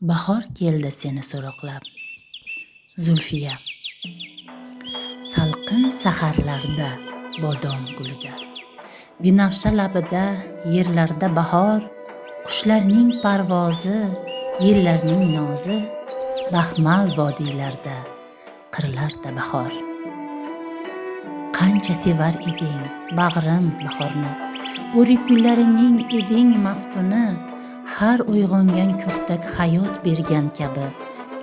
Bahor keldi seni so'roqlab. Zulfiya. Salqin saharlarda bodom gulida, binafsha labida yerlarda bahor, qushlarning parvozi, yellarning nozi, baxmal vodiylarda qirlarda bahor. Qancha sevar eding bag'rim bahorni, o'rik gullarining eding maftuni, har uyg'ongan kurtak hayot bergan kabi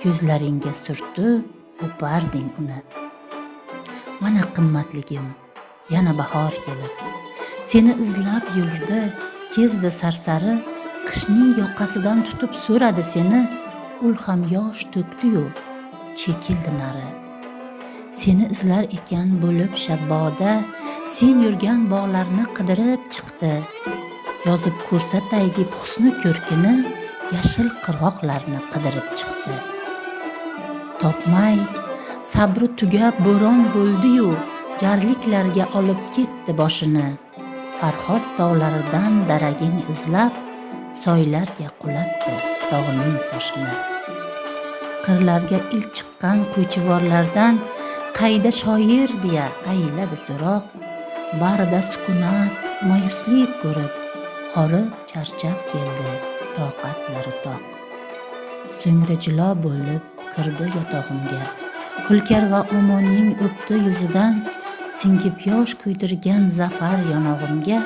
ko'zlaringga surtib o'parding uni. Mana qimmatligim, yana bahor kelib, seni izlab yurdi, kezdi sarsari, qishning yoqasidan tutib so'radi seni, ul ham yosh to'kdi-yu, chekildi nari. Seni izlar ekan bo'lib shabboda, sen yurgan bog'larni qidirib chiqdi. Yozib ko'rsatay deb husni ko'rkini, yashil qirg'oqlarni qidirib chiqdi. Topmay, sabri tugab bo'ron bo'ldi-yu, jarliklarga olib ketdi boshini. Farhod tog'laridan daraging izlab, soylarga qulatdi tog'ning toshini. Qirlarga ilk chiqqan qo'ychivorlardan qayda shoir deya ayladi so'roq, barida sukunat, mayuslik ko'rib, horib charchab keldi toqatlari toq. So'ngra jilo bo'lib kirdi yotog'imga, Hulkar va Omonning o'pdi yuzidan, singib yosh kuydirgan zafar yonog'imga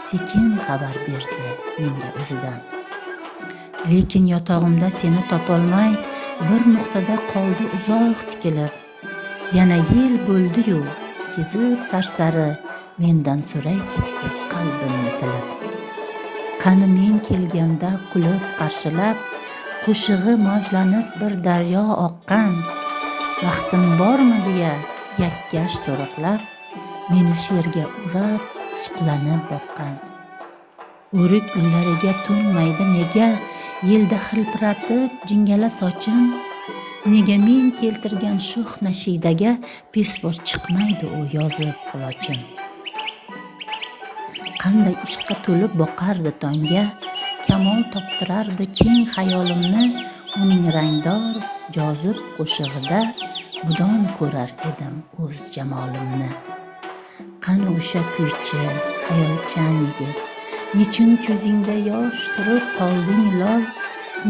sekin xabar berdi menga o'zidan. Lekin yotog'imda seni topolmay, bir nuqtada qoldi uzoq tikilib. Yana yil bo'ldi-yu, kezib sarsari, mendan so'ray ketdi qalbimni tilib. Qani men kelganda kulib qarshilab, qo'shig'i mavjlanib bir daryo oqqan, vaqtim bormi deya yakkash so'roqlab, meni she'rga urab, suqlanib boqqan. O'rik gullariga to'nmaydi nega, yelda hilpiratib jingala sochim, nega men keltirgan sho'x nashidaga pesvosh chiqmaydi u yozib qulochim. Qanday ishqqa to'lib boqardi tonga, kamol toptirardi keng xayolimni, uning rangdor, jozib qo'shig'ida mudom ko'rar edim o'z jamolimni. Qani o'sha kuychi, xayolchan yigit, nechun ko'zingda yosh turib qolding lol,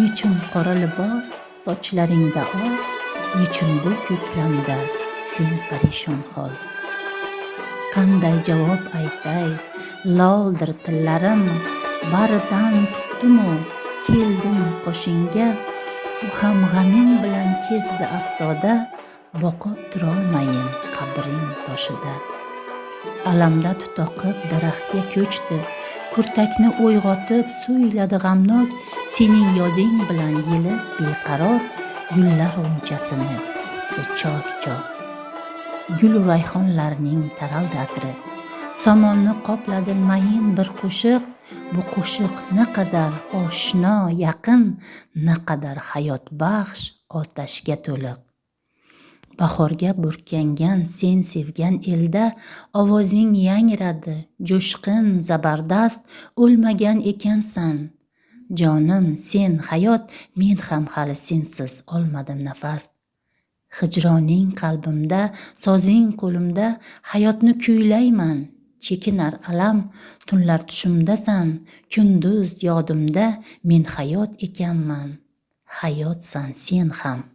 nechun qora libos sochlaringda oq, nechun bu ko'klamda sen parishon hol. Qanday javob aytay, loldir tillarim, baridan tutdimu keldim qo'shinga, u ham g'aming bilan kezdi aftoda, boqib turolmayin qabring toshida. Alamda tutoqib daraxtga ko'chdi, kurtakni uyg'otib so'yladi g'amnok, sening yoding bilan yelib beqaror, gullar g'unchasini etdi chok-chok. Gul rayhonlarning taraldi atri, somonni qopladi mayin bir qo'shiq, bu qo'shiq naqadar oshno yaqin, naqadar hayot baxsh otashga to'liq. Bahorga burkangan sen sevgan elda, ovozing yangradi, jo'shqin, zabardast, o'lmagan ekansan. Jonim, sen hayot, men ham hali sensiz olmadim nafas. Hijroning qalbimda, sozing qo'limda, hayotni kuylayman, chekinar alam, tunlar tushimdasan, kunduz yodimda, men hayot ekanman, hayotsan sen ham.